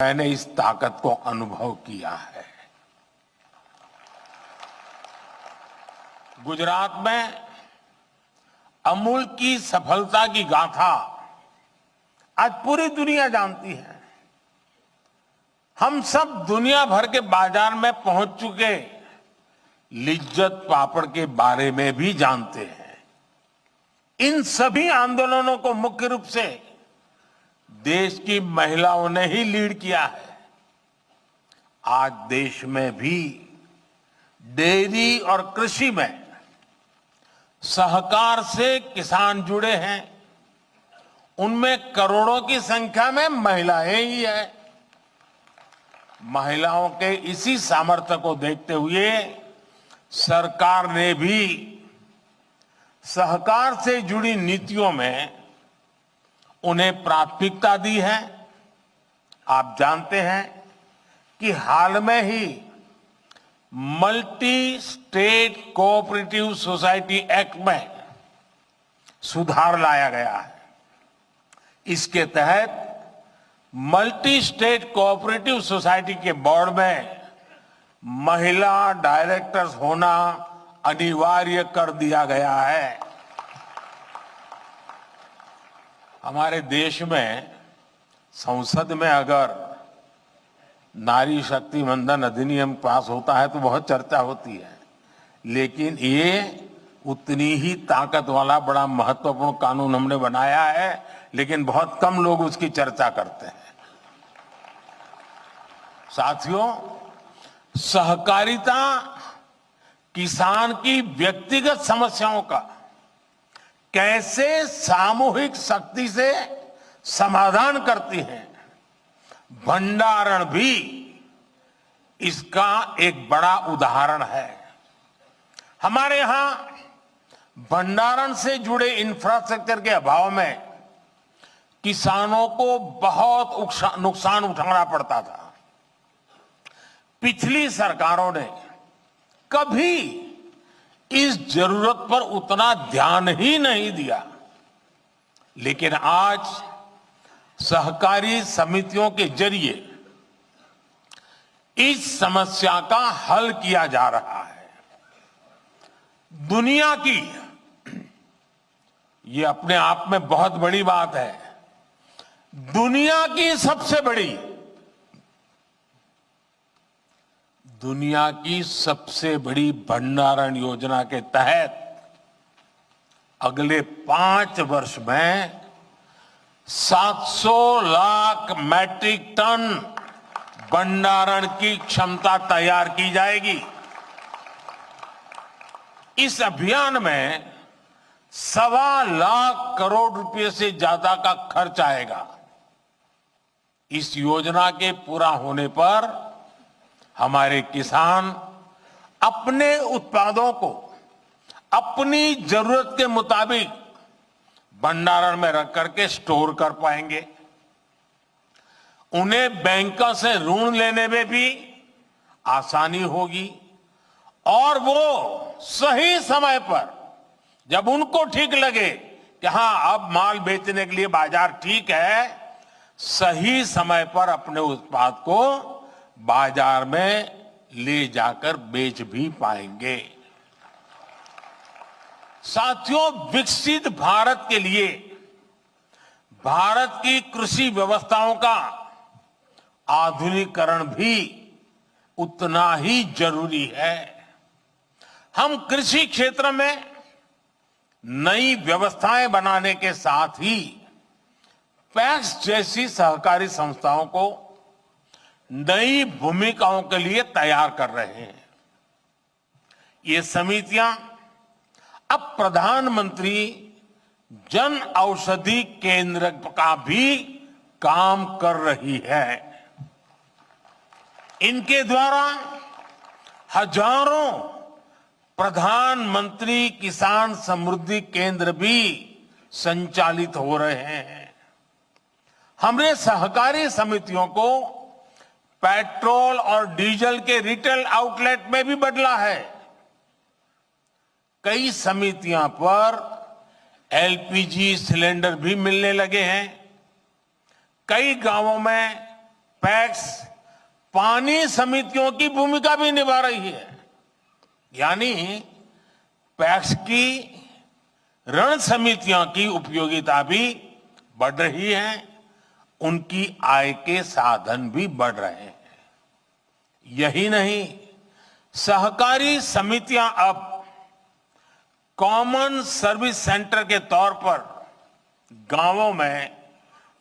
मैंने इस ताकत को अनुभव किया है। गुजरात में अमूल की सफलता की गाथा आज पूरी दुनिया जानती है। हम सब दुनिया भर के बाजार में पहुंच चुके लिज्जत पापड़ के बारे में भी जानते हैं। इन सभी आंदोलनों को मुख्य रूप से देश की महिलाओं ने ही लीड किया है। आज देश में भी डेयरी और कृषि में सहकार से किसान जुड़े हैं। उनमें करोड़ों की संख्या में महिलाएं ही है। महिलाओं के इसी सामर्थ्य को देखते हुए सरकार ने भी सहकार से जुड़ी नीतियों में उन्हें प्राथमिकता दी है। आप जानते हैं कि हाल में ही multi state cooperative society act में सुधार लाया गया है। इसके तहत मल्टी स्टेट कोऑपरेटिव सोसाइटी के बोर्ड में महिला डायरेक्टर्स होना अनिवार्य कर दिया गया है। हमारे देश में संसद में अगर नारी शक्ति वंदन अधिनियम पास होता है तो बहुत चर्चा होती है, लेकिन ये उतनी ही ताकत वाला बड़ा महत्वपूर्ण कानून हमने बनाया है, लेकिन बहुत कम लोग उसकी चर्चा करते हैं। साथियों, सहकारिता किसान की व्यक्तिगत समस्याओं का कैसे सामूहिक शक्ति से समाधान करती है, भंडारण भी इसका एक बड़ा उदाहरण है। हमारे यहां भंडारण से जुड़े इंफ्रास्ट्रक्चर के अभाव में किसानों को बहुत नुकसान उठाना पड़ता था। पिछली सरकारों ने कभी इस जरूरत पर उतना ध्यान ही नहीं दिया, लेकिन आज सहकारी समितियों के जरिए इस समस्या का हल किया जा रहा है। दुनिया की ये अपने आप में बहुत बड़ी बात है। दुनिया की सबसे बड़ी भंडारण योजना के तहत अगले 5 वर्ष में 700 लाख मैट्रिक टन भंडारण की क्षमता तैयार की जाएगी। इस अभियान में 1.25 लाख करोड़ रुपए से ज्यादा का खर्च आएगा। इस योजना के पूरा होने पर हमारे किसान अपने उत्पादों को अपनी जरूरत के मुताबिक भंडारण में रख करके स्टोर कर पाएंगे। उन्हें बैंकों से ऋण लेने में भी आसानी होगी और वो सही समय पर, जब उनको ठीक लगे कि हां अब माल बेचने के लिए बाजार ठीक है, सही समय पर अपने उत्पाद को बाजार में ले जाकर बेच भी पाएंगे। साथियों, विकसित भारत के लिए भारत की कृषि व्यवस्थाओं का आधुनिकीकरण भी उतना ही जरूरी है। हम कृषि क्षेत्र में नई व्यवस्थाएं बनाने के साथ ही पैक्स जैसी सहकारी संस्थाओं को नई भूमिकाओं के लिए तैयार कर रहे हैं। ये समितियां अब प्रधानमंत्री जन औषधि केंद्र का भी काम कर रही है। इनके द्वारा हजारों प्रधानमंत्री किसान समृद्धि केंद्र भी संचालित हो रहे हैं। हमने सहकारी समितियों को पेट्रोल और डीजल के रिटेल आउटलेट में भी बदला है। कई समितियां पर एलपीजी सिलेंडर भी मिलने लगे हैं। कई गांवों में पैक्स पानी समितियों की भूमिका भी निभा रही है। यानी पैक्स की ऋण समितियों की उपयोगिता भी बढ़ रही है, उनकी आय के साधन भी बढ़ रहे हैं। यही नहीं, सहकारी समितियां अब कॉमन सर्विस सेंटर के तौर पर गांवों में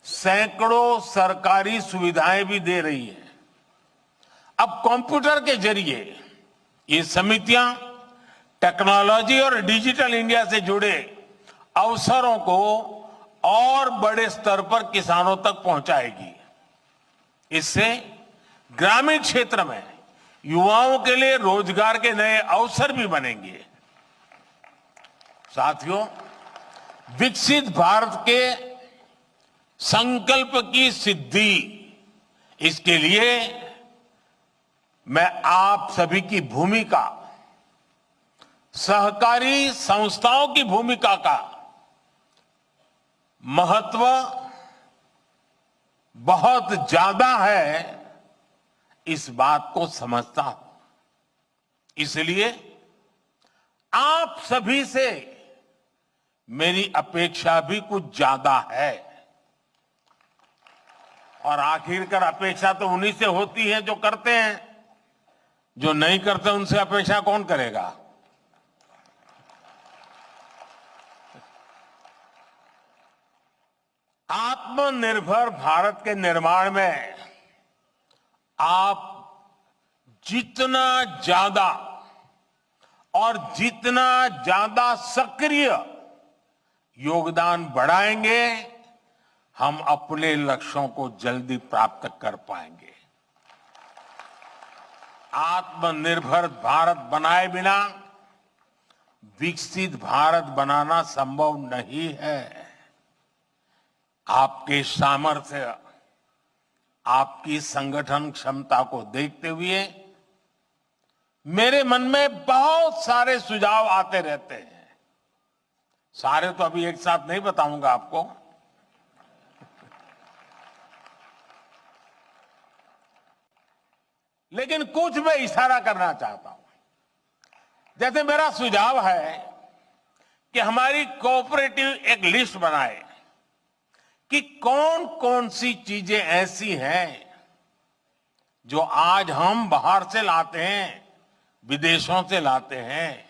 सैकड़ों सरकारी सुविधाएं भी दे रही है। अब कंप्यूटर के जरिए ये समितियां टेक्नोलॉजी और डिजिटल इंडिया से जुड़े अवसरों को और बड़े स्तर पर किसानों तक पहुंचाएगी। इससे ग्रामीण क्षेत्र में युवाओं के लिए रोजगार के नए अवसर भी बनेंगे। साथियों, विकसित भारत के संकल्प की सिद्धि, इसके लिए मैं आप सभी की भूमिका, सहकारी संस्थाओं की भूमिका का महत्व बहुत ज्यादा है, इस बात को समझता हूं। इसलिए आप सभी से मेरी अपेक्षा भी कुछ ज्यादा है। और आखिरकार अपेक्षा तो उन्हीं से होती है जो करते हैं। जो नहीं करते उनसे अपेक्षा कौन करेगा? आत्मनिर्भर भारत के निर्माण में आप जितना ज्यादा और जितना ज्यादा सक्रिय योगदान बढ़ाएंगे, हम अपने लक्ष्यों को जल्दी प्राप्त कर पाएंगे। आत्मनिर्भर भारत बनाए बिना विकसित भारत बनाना संभव नहीं है। आपके सामर्थ्य, आपकी संगठन क्षमता को देखते हुए मेरे मन में बहुत सारे सुझाव आते रहते हैं। सारे तो अभी एक साथ नहीं बताऊंगा आपको। लेकिन कुछ मैं इशारा करना चाहता हूं। जैसे मेरा सुझाव है कि हमारी कोऑपरेटिव एक लिस्ट बनाए कि कौन कौन सी चीजें ऐसी हैं जो आज हम बाहर से लाते हैं, विदेशों से लाते हैं,